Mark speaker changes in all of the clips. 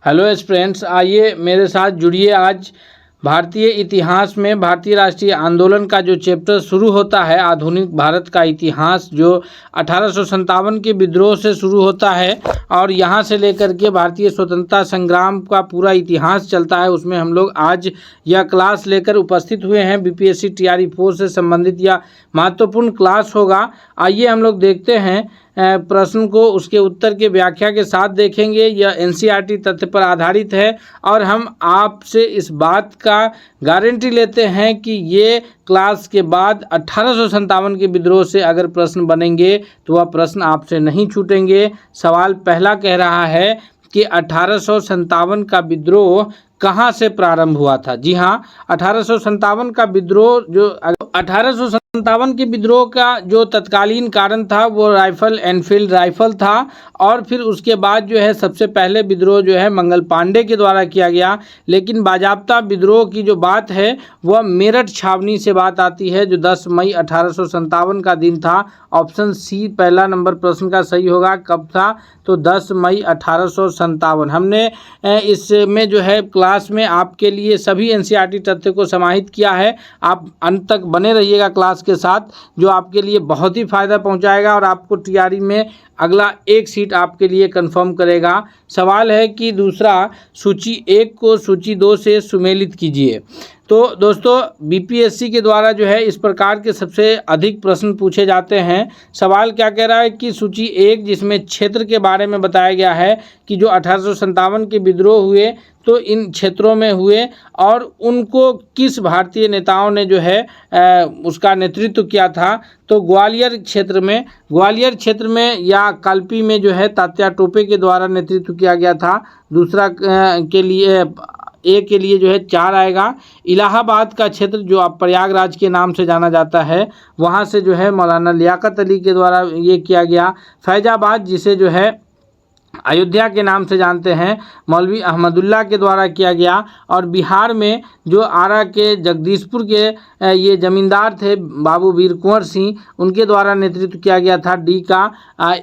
Speaker 1: Hello students, आइए मेरे साथ जुड़िए। आज भारतीय इतिहास में भारतीय राष्ट्रीय आंदोलन का जो चैप्टर शुरू होता है, आधुनिक भारत का इतिहास, जो 1857 के विद्रोह से शुरू होता है और यहाँ से लेकर के भारतीय स्वतंत्रता संग्राम का पूरा इतिहास चलता है। उसमें हम लोग आज यह क्लास लेकर उपस्थित हुए हैं। बीपीएससी टीआरई 4 से संबंधित यह महत्वपूर्ण क्लास होगा। आइए हम लोग देखते हैं प्रश्न को, उसके उत्तर के व्याख्या के साथ देखेंगे। यह एनसीईआरटी तथ्य पर आधारित है और हम आपसे इस बात का गारंटी लेते हैं कि ये क्लास के बाद 1857 के विद्रोह से अगर प्रश्न बनेंगे तो वह प्रश्न आपसे नहीं छूटेंगे। सवाल पहला कह रहा है कि 1857 का विद्रोह कहाँ से प्रारंभ हुआ था। जी हाँ, 1857 का विद्रोह, जो 1857 के विद्रोह का जो तत्कालीन कारण था वो राइफल एनफील्ड राइफल था। और फिर उसके बाद जो है सबसे पहले विद्रोह जो है मंगल पांडे के द्वारा किया गया। लेकिन बाजाप्ता विद्रोह की जो बात है वह मेरठ छावनी से बात आती है, जो 10 मई 1857 का दिन था। ऑप्शन सी पहला नंबर प्रश्न का सही होगा। कब था? तो 10 मई 1857। हमने इसमें जो है क्लास में आपके लिए सभी एनसीईआरटी तथ्य को समाहित किया है। आप अंत तक बने रहिएगा क्लास के साथ, जो आपके लिए बहुत ही फ़ायदा पहुंचाएगा और आपको टीआरई में अगला एक सीट आपके लिए कंफर्म करेगा। सवाल है कि दूसरा, सूची 1 को सूची 2 से सुमेलित कीजिए। तो दोस्तों, बीपीएससी के द्वारा जो है इस प्रकार के सबसे अधिक प्रश्न पूछे जाते हैं। सवाल क्या कह रहा है कि सूची 1, जिसमें क्षेत्र के बारे में बताया गया है कि जो 1857 के विद्रोह हुए तो इन क्षेत्रों में हुए और उनको किस भारतीय नेताओं ने जो है उसका नेतृत्व किया था। तो ग्वालियर क्षेत्र में या कालपी में जो है तात्या टोपे के द्वारा नेतृत्व किया गया था। दूसरा के लिए ए के लिए जो है 4 आएगा। इलाहाबाद का क्षेत्र, जो आप प्रयागराज के नाम से जाना जाता है, वहाँ से जो है मौलाना लियाकत अली के द्वारा ये किया गया। फैजाबाद, जिसे जो है अयोध्या के नाम से जानते हैं, मौलवी अहमदुल्ला के द्वारा किया गया। और बिहार में जो आरा के जगदीशपुर के ये जमींदार थे बाबू वीर कुंवर सिंह, उनके द्वारा नेतृत्व किया गया था। डी का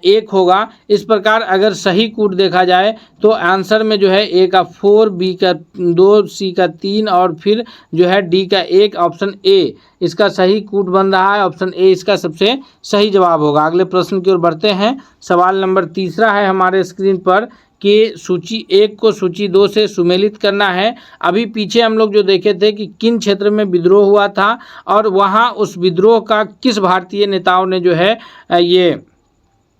Speaker 1: 1 होगा। इस प्रकार अगर सही कूट देखा जाए तो आंसर में जो है ए का 4, बी का 2, सी का 3 और फिर जो है डी का 1, ऑप्शन ए इसका सही कूट बन रहा है। ऑप्शन ए इसका सबसे सही जवाब होगा। अगले प्रश्न की ओर बढ़ते हैं। सवाल नंबर 3 है हमारे स्क्रीन पर कि सूची 1 को सूची 2 से सुमेलित करना है। अभी पीछे हम लोग जो देखे थे कि किन क्षेत्र में विद्रोह हुआ था और वहाँ उस विद्रोह का किस भारतीय नेताओं ने जो है ये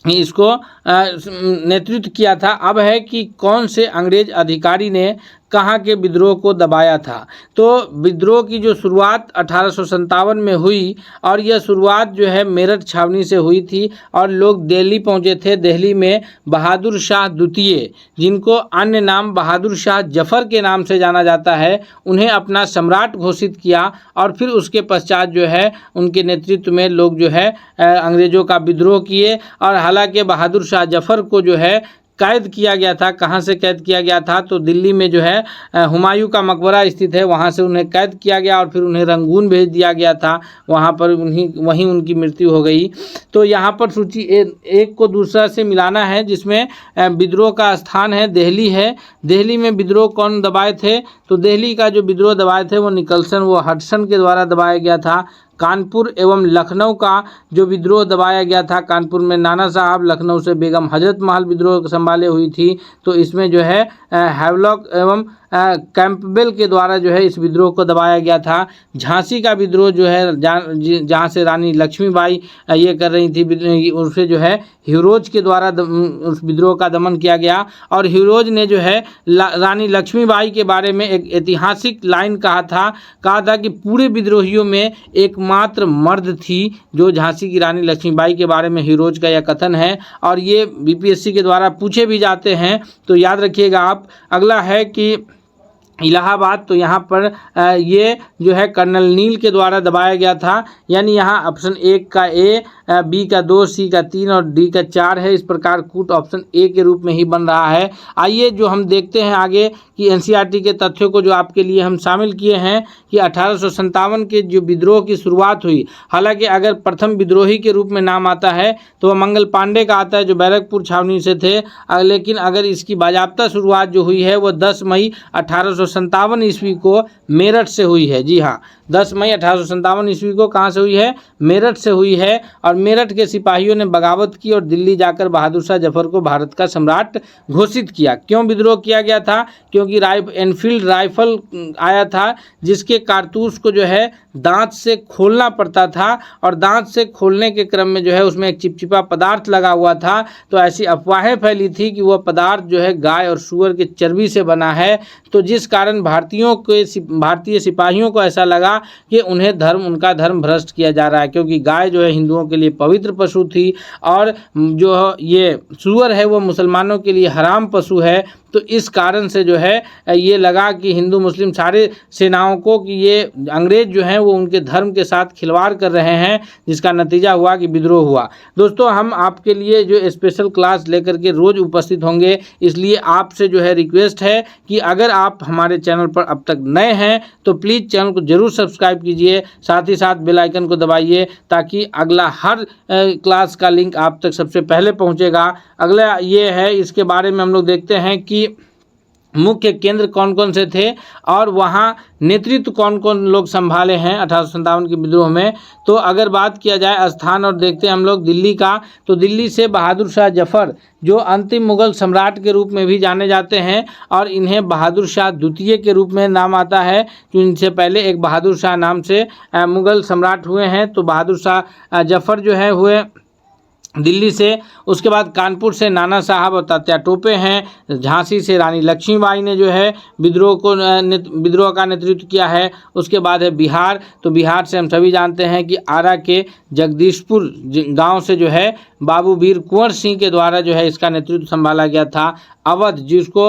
Speaker 1: इसको नेतृत्व किया था। अब है कि कौन से अंग्रेज अधिकारी ने कहाँ के विद्रोह को दबाया था। तो विद्रोह की जो शुरुआत 1857 में हुई और यह शुरुआत जो है मेरठ छावनी से हुई थी और लोग दिल्ली पहुँचे थे। दिल्ली में बहादुर शाह द्वितीय, जिनको अन्य नाम बहादुर शाह जफर के नाम से जाना जाता है, उन्हें अपना सम्राट घोषित किया। और फिर उसके पश्चात जो है उनके नेतृत्व में लोग जो है अंग्रेज़ों का विद्रोह किए। और हालांकि बहादुर शाह जफर को जो है कैद किया गया था। कहाँ से कैद किया गया था? तो दिल्ली में जो है हुमायूं का मकबरा स्थित है, वहाँ से उन्हें कैद किया गया और फिर उन्हें रंगून भेज दिया गया था। वहाँ पर वहीं उनकी मृत्यु हो गई। तो यहाँ पर सूची 1 को दूसरा से मिलाना है, जिसमें विद्रोह का स्थान है दिल्ली है। दिल्ली में विद्रोह कौन दबाए थे? तो दिल्ली का जो विद्रोह दबाए थे वो निकलसन हडसन के द्वारा दबाया गया था। कानपुर एवं लखनऊ का जो विद्रोह दबाया गया था, कानपुर में नाना साहब, लखनऊ से बेगम हजरत महल विद्रोह संभाले हुई थी। तो इसमें जो है हैवलॉक एवं कैंपबेल के द्वारा जो है इस विद्रोह को दबाया गया था। झांसी का विद्रोह जो है जहाँ से रानी लक्ष्मीबाई ये कर रही थी, उसे जो है हीरोज के द्वारा उस विद्रोह का दमन किया गया। और हीरोज ने जो है रानी लक्ष्मीबाई के बारे में एक ऐतिहासिक लाइन कहा था कि पूरे विद्रोहियों में एकमात्र मर्द थी जो झांसी की रानी लक्ष्मीबाई के बारे में हीरोज का यह कथन है। और ये बीपीएससी के द्वारा पूछे भी जाते हैं, तो याद रखिएगा आप। अगला है कि इलाहाबाद, तो यहाँ पर ये जो है कर्नल नील के द्वारा दबाया गया था। यानी यहाँ ऑप्शन 1 का ए बी का 2, सी का 3 और डी का 4 है। इस प्रकार कूट ऑप्शन ए के रूप में ही बन रहा है। आइए जो हम देखते हैं आगे कि एनसीईआरटी के तथ्यों को जो आपके लिए हम शामिल किए हैं कि 1857 के जो विद्रोह की शुरुआत हुई, हालांकि अगर प्रथम विद्रोही के रूप में नाम आता है तो वह मंगल पांडे का आता है जो बैरकपुर छावनी से थे, लेकिन अगर इसकी बाजाप्ता शुरुआत जो हुई है वह 10 मई 1857 ईस्वी को मेरठ से हुई है। जी हाँ, 10 मई 1857 ईस्वी को कहाँ से हुई है? मेरठ से हुई है। और मेरठ के सिपाहियों ने बगावत की और दिल्ली जाकर बहादुर शाह जफर को भारत का सम्राट घोषित किया। क्यों विद्रोह किया गया था? क्योंकि एनफील्ड राइफल आया था जिसके कारतूस को जो है दांत से खोलना पड़ता था और दांत से खोलने के क्रम में जो है उसमें एक चिपचिपा पदार्थ लगा हुआ था। तो ऐसी अफवाहें फैली थी कि वह पदार्थ जो है गाय और सूअर के चर्बी से बना है। तो जिस कारण भारतीय सिपाहियों को ऐसा लगा कि उनका धर्म भ्रष्ट किया जा रहा है, क्योंकि गाय जो है हिंदुओं के लिए पवित्र पशु थी और जो ये सूअर है वो मुसलमानों के लिए हराम पशु है। तो इस कारण से जो है ये लगा कि हिंदू मुस्लिम सारे सेनाओं को कि ये अंग्रेज जो हैं वो उनके धर्म के साथ खिलवाड़ कर रहे हैं, जिसका नतीजा हुआ कि विद्रोह हुआ। दोस्तों, हम आपके लिए जो स्पेशल क्लास लेकर के रोज़ उपस्थित होंगे, इसलिए आपसे जो है रिक्वेस्ट है कि अगर आप हमारे चैनल पर अब तक नए हैं तो प्लीज़ चैनल को जरूर सब्सक्राइब कीजिए, साथ ही साथ बेल आइकन को दबाइए ताकि अगला हर क्लास का लिंक आप तक सबसे पहले पहुंचेगा। अगला ये है, इसके बारे में हम लोग देखते हैं कि मुख्य केंद्र कौन कौन से थे और वहाँ नेतृत्व कौन कौन लोग संभाले हैं 1857 के विद्रोह में। तो अगर बात किया जाए स्थान और देखते हैं हम लोग दिल्ली का, तो दिल्ली से बहादुर शाह जफर जो अंतिम मुगल सम्राट के रूप में भी जाने जाते हैं और इन्हें बहादुर शाह द्वितीय के रूप में नाम आता है, जो इनसे पहले एक बहादुर शाह नाम से मुगल सम्राट हुए हैं। तो बहादुर शाह जफर जो है हुए दिल्ली से। उसके बाद कानपुर से नाना साहब और तात्या टोपे हैं। झांसी से रानी लक्ष्मीबाई ने जो है विद्रोह का नेतृत्व किया है। उसके बाद है बिहार, तो बिहार से हम सभी जानते हैं कि आरा के जगदीशपुर गांव से जो है बाबू वीर कुंवर सिंह के द्वारा जो है इसका नेतृत्व संभाला गया था। अवध, जिसको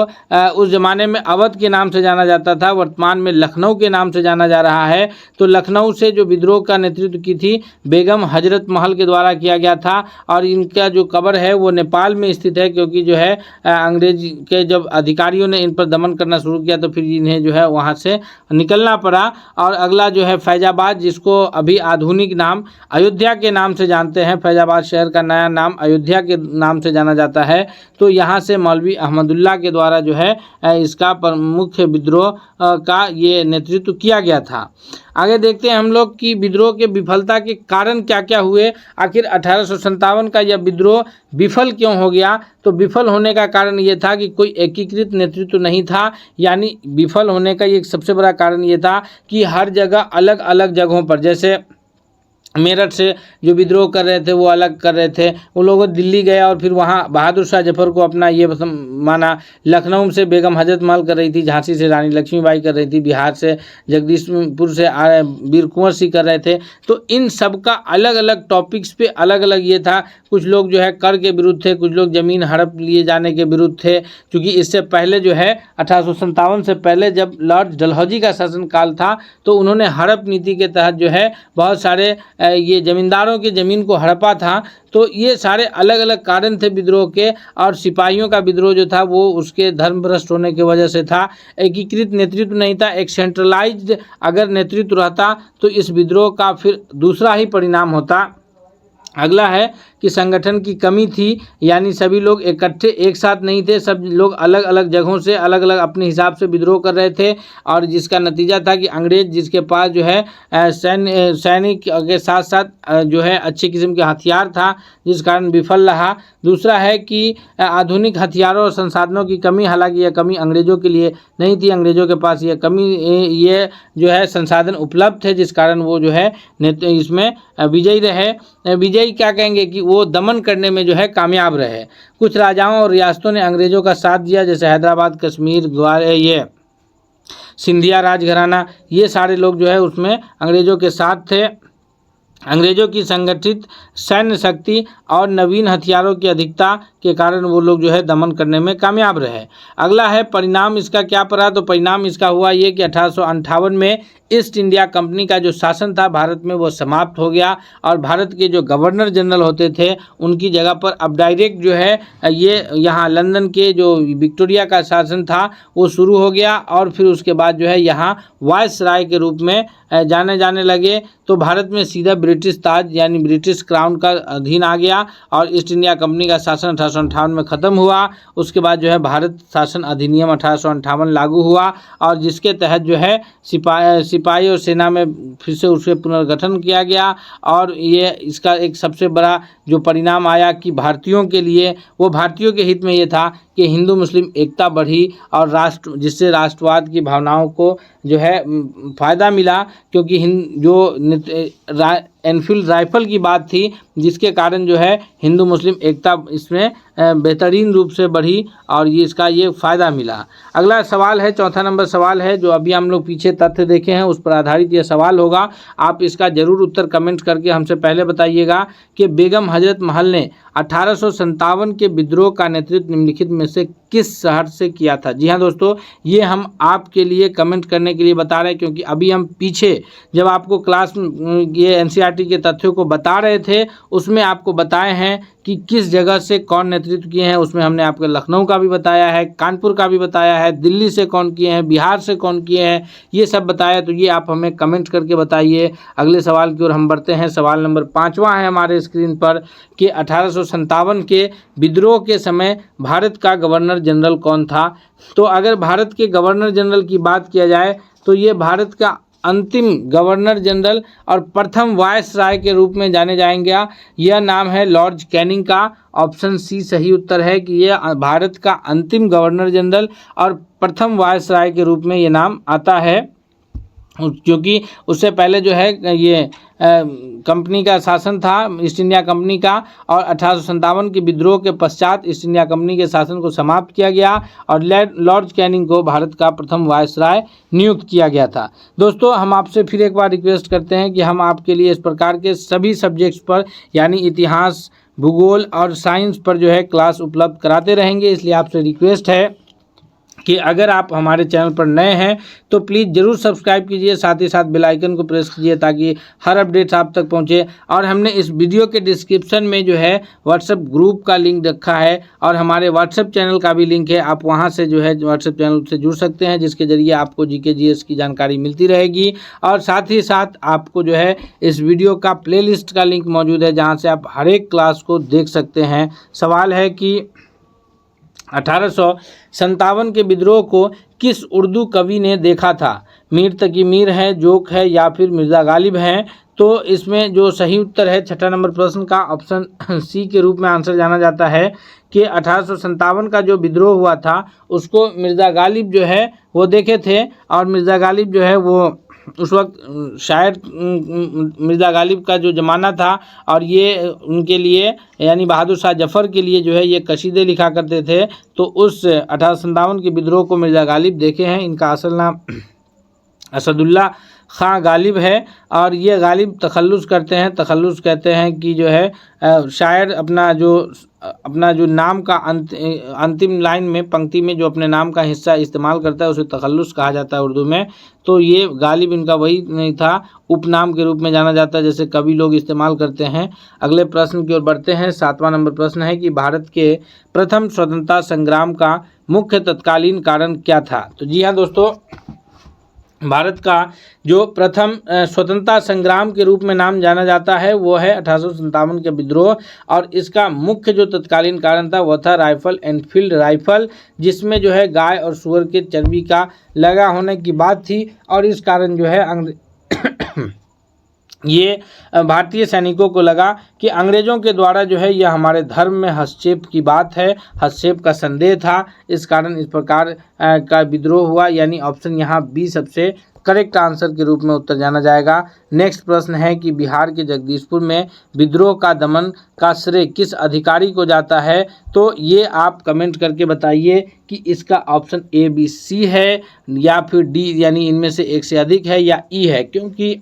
Speaker 1: उस ज़माने में अवध के नाम से जाना जाता था, वर्तमान में लखनऊ के नाम से जाना जा रहा है। तो लखनऊ से जो विद्रोह का नेतृत्व की थी बेगम हजरत महल के द्वारा किया गया था और इनका जो कब्र है वो नेपाल में स्थित है, क्योंकि जो है अंग्रेज के जब अधिकारियों ने इन पर दमन करना शुरू किया तो फिर इन्हें जो है वहाँ से निकलना पड़ा। और अगला जो है फैजाबाद, जिसको अभी आधुनिक नाम अयोध्या के नाम से जानते हैं। फैजाबाद शहर का नया नाम अयोध्या के नाम से जाना जाता है। तो यहाँ से मौलवी अहमदुल्ला के द्वारा जो है इसका मुख्य विद्रोह का ये नेतृत्व किया गया था। आगे देखते हैं हम लोग कि विद्रोह के विफलता के कारण क्या क्या हुए। आखिर 1857 का यह विद्रोह विफल क्यों हो गया? तो विफल होने का कारण ये था कि कोई एकीकृत नेतृत्व नहीं था। यानी विफल होने का एक सबसे बड़ा कारण ये था कि हर जगह अलग अलग जगहों पर, जैसे मेरठ से जो विद्रोह कर रहे थे वो अलग कर रहे थे, वो लोग दिल्ली गए और फिर वहाँ बहादुर शाह जफर को अपना ये माना। लखनऊ से बेगम हजरत महल कर रही थी, झांसी से रानी लक्ष्मीबाई कर रही थी, बिहार से जगदीशपुर से वीर कुंवर सिंह कर रहे थे। तो इन सब का अलग अलग टॉपिक्स पे अलग अलग ये था। कुछ लोग जो है कर के विरुद्ध थे, कुछ लोग ज़मीन हड़प लिए जाने के विरुद्ध थे, क्योंकि इससे पहले जो है 1857 से पहले जब लॉर्ड डलहौजी का शासनकाल था तो उन्होंने हड़प नीति के तहत जो है बहुत सारे ये जमींदारों की ज़मीन को हड़पा था। तो ये सारे अलग अलग कारण थे विद्रोह के। और सिपाहियों का विद्रोह जो था वो उसके धर्म भ्रष्ट होने की वजह से था। एकीकृत नेतृत्व नहीं था। एक सेंट्रलाइज्ड अगर नेतृत्व रहता तो इस विद्रोह का फिर दूसरा ही परिणाम होता। अगला है कि संगठन की कमी थी, यानी सभी लोग इकट्ठे एक साथ नहीं थे, सब लोग अलग अलग जगहों से अलग अलग अपने हिसाब से विद्रोह कर रहे थे और जिसका नतीजा था कि अंग्रेज जिसके पास जो है सैनिक के साथ साथ जो है अच्छे किस्म के हथियार था, जिस कारण विफल रहा। दूसरा है कि आधुनिक हथियारों और संसाधनों की कमी, हालांकि यह कमी अंग्रेजों के लिए नहीं थी, अंग्रेजों के पास ये जो है संसाधन उपलब्ध थे, जिस कारण वो जो है इसमें विजयी रहे। विजयी क्या कहेंगे कि वो दमन करने में जो है कामयाब रहे। कुछ राजाओं और रियासतों ने अंग्रेजों का साथ दिया, जैसे हैदराबाद, कश्मीर, ग्वालियर, ये सिंधिया राजघराना, ये सारे लोग जो है उसमें अंग्रेजों के साथ थे। अंग्रेजों की संगठित सैन्य शक्ति और नवीन हथियारों की अधिकता के कारण वो लोग जो है दमन करने में कामयाब रहे। अगला है परिणाम इसका क्या पड़ा, तो परिणाम इसका हुआ ये कि 1858 में ईस्ट इंडिया कंपनी का जो शासन था भारत में वो समाप्त हो गया और भारत के जो गवर्नर जनरल होते थे उनकी जगह पर अब डायरेक्ट जो है ये यहाँ लंदन के जो विक्टोरिया का शासन था वो शुरू हो गया और फिर उसके बाद जो है यहाँ वायसराय के रूप में जाने लगे। तो भारत में सीधा ब्रिटिश ताज यानी ब्रिटिश क्राउन का अधीन आ गया और ईस्ट इंडिया कंपनी का शासन 1858 में ख़त्म हुआ। उसके बाद जो है भारत शासन अधिनियम 1858 लागू हुआ और जिसके तहत जो है सिपाही और सेना में फिर से उसके पुनर्गठन किया गया और ये इसका एक सबसे बड़ा जो परिणाम आया कि भारतीयों के लिए वो भारतीयों के हित में ये था कि हिंदू मुस्लिम एकता बढ़ी और जिससे राष्ट्रवाद की भावनाओं को जो है फ़ायदा मिला, क्योंकि एनफील्ड राइफल की बात थी जिसके कारण जो है हिंदू मुस्लिम एकता इसमें बेहतरीन रूप से बढ़ी और इसका ये फ़ायदा मिला। अगला सवाल है, चौथा नंबर सवाल है जो अभी हम लोग पीछे तथ्य देखे हैं उस पर आधारित ये सवाल होगा। आप इसका ज़रूर उत्तर कमेंट करके हमसे पहले बताइएगा कि बेगम हजरत महल ने 1857 के विद्रोह का नेतृत्व निम्नलिखित में से किस शहर से किया था। जी हाँ दोस्तों, ये हम आपके लिए कमेंट करने के लिए बता रहे हैं क्योंकि अभी हम पीछे जब आपको क्लास ये एनसीईआरटी के तथ्यों को बता रहे थे उसमें आपको बताए हैं कि किस जगह से कौन नेतृत्व किए हैं। उसमें हमने आपको लखनऊ का भी बताया है, कानपुर का भी बताया है, दिल्ली से कौन किए हैं, बिहार से कौन किए हैं, ये सब बताया। तो ये आप हमें कमेंट करके बताइए। अगले सवाल की ओर हम बढ़ते हैं। सवाल नंबर 5वां है हमारे स्क्रीन पर कि 1857 के विद्रोह के समय भारत का गवर्नर जनरल कौन था। तो अगर भारत के गवर्नर जनरल की बात किया जाए तो ये भारत का अंतिम गवर्नर जनरल और प्रथम वायसराय के रूप में जाने जाएंगे। यह नाम है लॉर्ड कैनिंग का। ऑप्शन सी सही उत्तर है कि यह भारत का अंतिम गवर्नर जनरल और प्रथम वायसराय के रूप में ये नाम आता है, क्योंकि उससे पहले जो है ये कंपनी का शासन था ईस्ट इंडिया कंपनी का और 1857 के विद्रोह के पश्चात ईस्ट इंडिया कंपनी के शासन को समाप्त किया गया और लॉर्ड कैनिंग को भारत का प्रथम वायसराय नियुक्त किया गया था। दोस्तों, हम आपसे फिर एक बार रिक्वेस्ट करते हैं कि हम आपके लिए इस प्रकार के सभी सब्जेक्ट्स पर यानी इतिहास, भूगोल और साइंस पर जो है क्लास उपलब्ध कराते रहेंगे। इसलिए आपसे रिक्वेस्ट है कि अगर आप हमारे चैनल पर नए हैं तो प्लीज़ ज़रूर सब्सक्राइब कीजिए, साथ ही साथ बेल आइकन को प्रेस कीजिए ताकि हर अपडेट्स आप तक पहुंचे। और हमने इस वीडियो के डिस्क्रिप्शन में जो है व्हाट्सएप ग्रुप का लिंक रखा है और हमारे व्हाट्सएप चैनल का भी लिंक है। आप वहां से जो है व्हाट्सएप चैनल से जुड़ सकते हैं जिसके ज़रिए आपको जीके जीएस की जानकारी मिलती रहेगी। और साथ ही साथ आपको जो है इस वीडियो का प्लेलिस्ट का लिंक मौजूद है जहाँ से आप हर एक क्लास को देख सकते हैं। सवाल है कि 1857 के विद्रोह को किस उर्दू कवि ने देखा था। मीर तकी मीर है, जोक है या फिर मिर्ज़ा गालिब हैं। तो इसमें जो सही उत्तर है 6ठा नंबर प्रश्न का ऑप्शन सी के रूप में आंसर जाना जाता है कि 1857 का जो विद्रोह हुआ था उसको मिर्ज़ा गालिब जो है वो देखे थे और मिर्ज़ा गालिब जो है वो उस वक्त शायद मिर्ज़ा गालिब का जो ज़माना था और ये उनके लिए यानी बहादुर शाह जफ़र के लिए जो है ये कसीदे लिखा करते थे। तो उस 1857 के विद्रोह को मिर्ज़ा गालिब देखे हैं। इनका असल नाम असदुल्ला खां गालिब है और ये गालिब तखल्लुस करते हैं। तखल्लुस कहते हैं कि जो है शायर अपना जो नाम का अंतिम लाइन में पंक्ति में जो अपने नाम का हिस्सा इस्तेमाल करता है उसे तखल्लुस कहा जाता है उर्दू में। तो ये गालिब इनका वही नहीं था, उपनाम के रूप में जाना जाता है जैसे कवि लोग इस्तेमाल करते हैं। अगले प्रश्न की ओर बढ़ते हैं। 7वां नंबर प्रश्न है कि भारत के प्रथम स्वतंत्रता संग्राम का मुख्य तत्कालीन कारण क्या था। तो जी हाँ दोस्तों, भारत का जो प्रथम स्वतंत्रता संग्राम के रूप में नाम जाना जाता है वो है 1857 के विद्रोह और इसका मुख्य जो तत्कालीन कारण था वो था राइफल एनफील्ड राइफल, जिसमें जो है गाय और सुअर के चर्बी का लगा होने की बात थी और इस कारण जो है ये भारतीय सैनिकों को लगा कि अंग्रेज़ों के द्वारा जो है यह हमारे धर्म में हस्तक्षेप की बात है, हस्तक्षेप का संदेह था। इस कारण इस प्रकार का विद्रोह हुआ, यानी ऑप्शन यहाँ बी सबसे करेक्ट आंसर के रूप में उत्तर जाना जाएगा। नेक्स्ट प्रश्न है कि बिहार के जगदीशपुर में विद्रोह का दमन का श्रेय किस अधिकारी को जाता है। तो ये आप कमेंट करके बताइए कि इसका ऑप्शन ए, बी, सी है या फिर डी यानी इनमें से एक से अधिक है या ई है, क्योंकि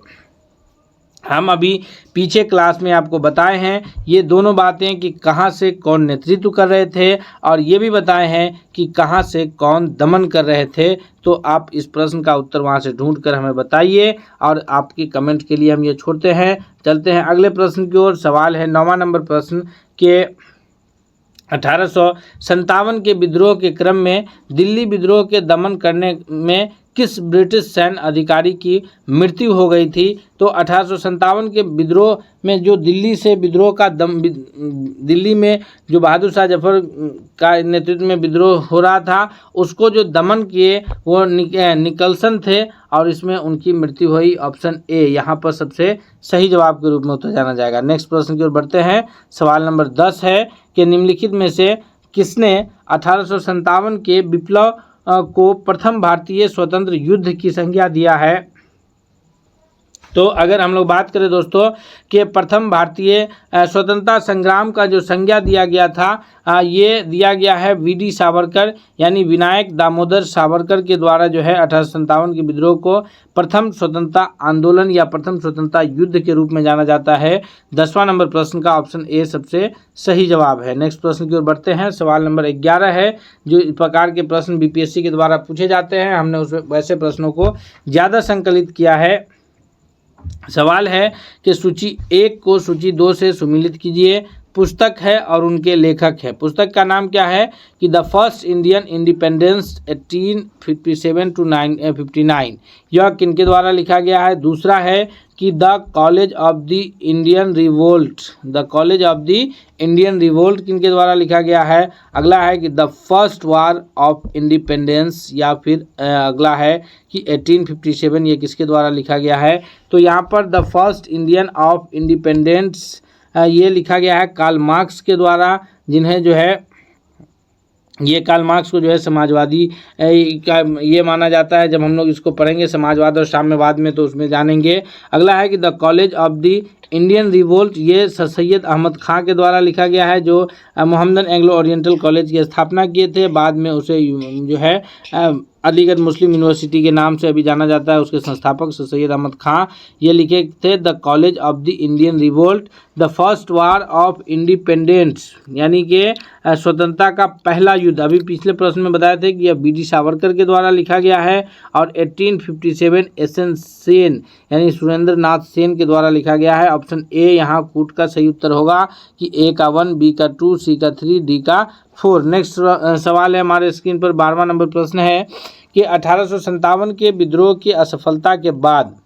Speaker 1: हम अभी पीछे क्लास में आपको बताए हैं ये दोनों बातें कि कहाँ से कौन नेतृत्व कर रहे थे और ये भी बताए हैं कि कहाँ से कौन दमन कर रहे थे। तो आप इस प्रश्न का उत्तर वहाँ से ढूंढ कर हमें बताइए और आपकी कमेंट के लिए हम ये छोड़ते हैं। चलते हैं अगले प्रश्न की ओर। सवाल है 9वां नंबर प्रश्न के 1857 के विद्रोह के क्रम में दिल्ली विद्रोह के दमन करने में किस ब्रिटिश सैन्य अधिकारी की मृत्यु हो गई थी। तो 1857 के विद्रोह में जो दिल्ली से विद्रोह का दिल्ली में जो बहादुर शाह जफर का नेतृत्व में विद्रोह हो रहा था उसको जो दमन किए वो निकलसन थे और इसमें उनकी मृत्यु हुई। ऑप्शन ए यहाँ पर सबसे सही जवाब के रूप में उत्तर जाना जाएगा। नेक्स्ट प्रश्न की ओर बढ़ते हैं। सवाल नंबर 10 है कि निम्नलिखित में से किसने 1857 के विप्लव को प्रथम भारतीय स्वतंत्र युद्ध की संज्ञा दिया है। तो अगर हम लोग बात करें दोस्तों कि प्रथम भारतीय स्वतंत्रता संग्राम का जो संज्ञा दिया गया था ये दिया गया है वीडी सावरकर यानी विनायक दामोदर सावरकर के द्वारा जो है 1857 के विद्रोह को प्रथम स्वतंत्रता आंदोलन या प्रथम स्वतंत्रता युद्ध के रूप में जाना जाता है। 10वां नंबर प्रश्न का ऑप्शन ए सबसे सही जवाब है। नेक्स्ट प्रश्न की ओर बढ़ते हैं। सवाल नंबर 11 है जो इस प्रकार के प्रश्न बीपीएससी के द्वारा पूछे जाते हैं। हमने उसमें वैसे प्रश्नों को ज़्यादा संकलित किया है। सवाल है कि सूची 1 को सूची 2 से सुमिलित कीजिए। पुस्तक है और उनके लेखक है। पुस्तक का नाम क्या है कि the first Indian independence 1857 to 59 यह किनके द्वारा लिखा गया है। दूसरा है कि the college of the Indian revolt, the college of the Indian revolt किनके द्वारा लिखा गया है। अगला है कि the first war of independence या फिर अगला है कि 1857 ये किसके द्वारा लिखा गया है। तो यहाँ पर the first Indian of independence ये लिखा गया है कार्ल मार्क्स के द्वारा, जिन्हें जो है ये कार्ल मार्क्स को जो है समाजवादी का ये माना जाता है। जब हम लोग इसको पढ़ेंगे समाजवाद और साम्यवाद में तो उसमें जानेंगे। अगला है कि the college of the Indian revolt ये सर सैयद अहमद खां के द्वारा लिखा गया है जो मोहम्मदन एंग्लो ओरिएंटल कॉलेज की स्थापना किए थे। बाद में उसे जो है अलीगढ़ मुस्लिम यूनिवर्सिटी के नाम से अभी जाना जाता है। उसके संस्थापक सर सैयद अहमद खां ये लिखे थे the college of the Indian revolt, the first war of independence यानी कि स्वतंत्रता का पहला युद्ध। अभी पिछले प्रश्न में बताए थे कि यह बी डी सावरकर के द्वारा लिखा गया है। और 1857 एसएन सेन यानी सुरेंद्र नाथ सेन के द्वारा लिखा गया है। ऑप्शन ए यहाँ कूट का सही उत्तर होगा कि ए का 1, बी का 2, सी का 3, डी का 4। नेक्स्ट सवाल है हमारे स्क्रीन पर 12वां नंबर प्रश्न है कि 1857 के विद्रोह की असफलता के बाद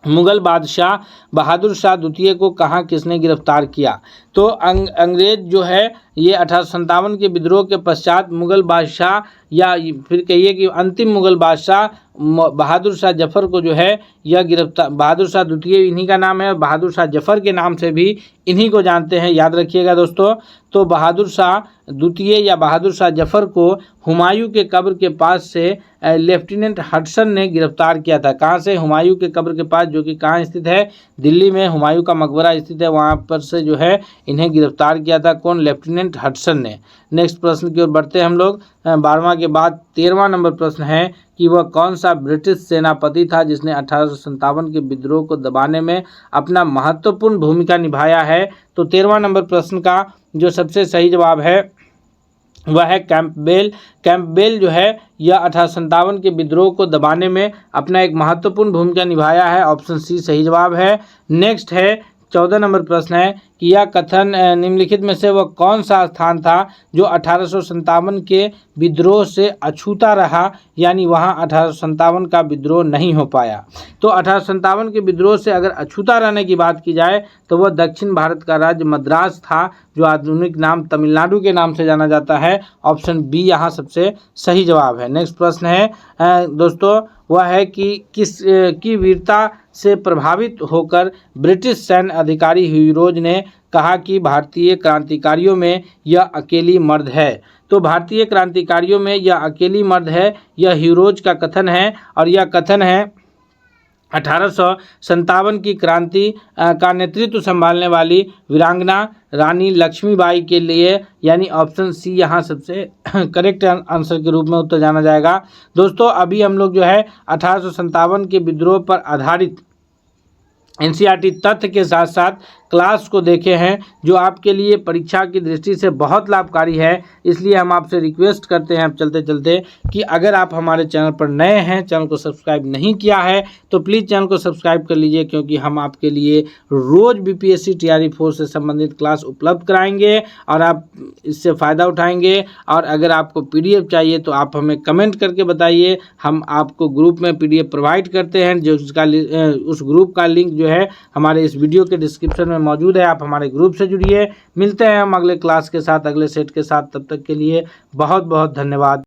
Speaker 1: मुगल बादशाह बहादुर शाह द्वितीय को कहाँ किसने गिरफ्तार किया। तो अंग्रेज जो है ये 1857 के विद्रोह के पश्चात मुगल बादशाह या फिर कहिए कि अंतिम मुगल बादशाह बहादुर शाह जफर को जो है यह गिरफ्तार, बहादुर शाह द्वितीय इन्हीं का नाम है, बहादुर शाह जफर के नाम से भी इन्हीं को जानते हैं, याद रखिएगा दोस्तों। तो बहादुर शाह द्वितीय या बहादुर शाह जफर को हुमायूं के कब्र के पास से लेफ्टिनेंट हडसन ने गिरफ्तार किया था। कहाँ से? हुमायूं के कब्र के पास, जो कि कहाँ स्थित है? दिल्ली में हुमायूं का मकबरा स्थित है, वहाँ पर से जो है इन्हें गिरफ्तार किया था। कौन? लेफ्टिनेंट हडसन ने। नेक्स्ट प्रश्न की ओर बढ़ते हैं हम लोग। 12वां के बाद 13वां नंबर प्रश्न है कि वह कौन सा ब्रिटिश सेनापति था जिसने 1857 के विद्रोह को दबाने में अपना महत्वपूर्ण भूमिका निभाया है। तो 13वां नंबर प्रश्न का जो सबसे सही जवाब है वह है कैंपबेल। कैंपबेल जो है यह 1857 के विद्रोह को दबाने में अपना एक महत्वपूर्ण भूमिका निभाया है। ऑप्शन सी सही जवाब है। नेक्स्ट है 14 नंबर प्रश्न है कि यह कथन निम्नलिखित में से वह कौन सा स्थान था जो 1857 के विद्रोह से अछूता रहा, यानी वहां 1857 का विद्रोह नहीं हो पाया। तो 1857 के विद्रोह से अगर अछूता रहने की बात की जाए तो वह दक्षिण भारत का राज्य मद्रास था, जो आधुनिक नाम तमिलनाडु के नाम से जाना जाता है। ऑप्शन बी यहाँ सबसे सही जवाब है। नेक्स्ट प्रश्न है दोस्तों वह है कि किस की वीरता से प्रभावित होकर ब्रिटिश सैन्य अधिकारी ह्यूरोज ने कहा कि भारतीय क्रांतिकारियों में यह अकेली मर्द है। तो भारतीय क्रांतिकारियों में यह अकेली मर्द है, यह ह्यूरोज का कथन है। और यह कथन है 1857 की क्रांति का नेतृत्व संभालने वाली वीरांगना रानी लक्ष्मीबाई के लिए, यानी ऑप्शन सी यहाँ सबसे करेक्ट आंसर के रूप में उत्तर जाना जाएगा। दोस्तों अभी हम लोग जो है 1857 के विद्रोह पर आधारित एनसीईआरटी तथ्य के साथ साथ क्लास को देखे हैं, जो आपके लिए परीक्षा की दृष्टि से बहुत लाभकारी है। इसलिए हम आपसे रिक्वेस्ट करते हैं अब चलते चलते कि अगर आप हमारे चैनल पर नए हैं, चैनल को सब्सक्राइब नहीं किया है तो प्लीज़ चैनल को सब्सक्राइब कर लीजिए, क्योंकि हम आपके लिए रोज़ बीपीएससी टीआरई 4 से संबंधित क्लास उपलब्ध कराएंगे और आप इससे फ़ायदा उठाएंगे। और अगर आपको पीडीएफ चाहिए तो आप हमें कमेंट करके बताइए, हम आपको ग्रुप में पीडीएफ प्रोवाइड करते हैं, जो उस ग्रुप का लिंक जो है हमारे इस वीडियो के डिस्क्रिप्शन में मौजूद है। आप हमारे ग्रुप से जुड़िए। मिलते हैं हम अगले क्लास के साथ, अगले सेट के साथ। तब तक के लिए बहुत बहुत धन्यवाद।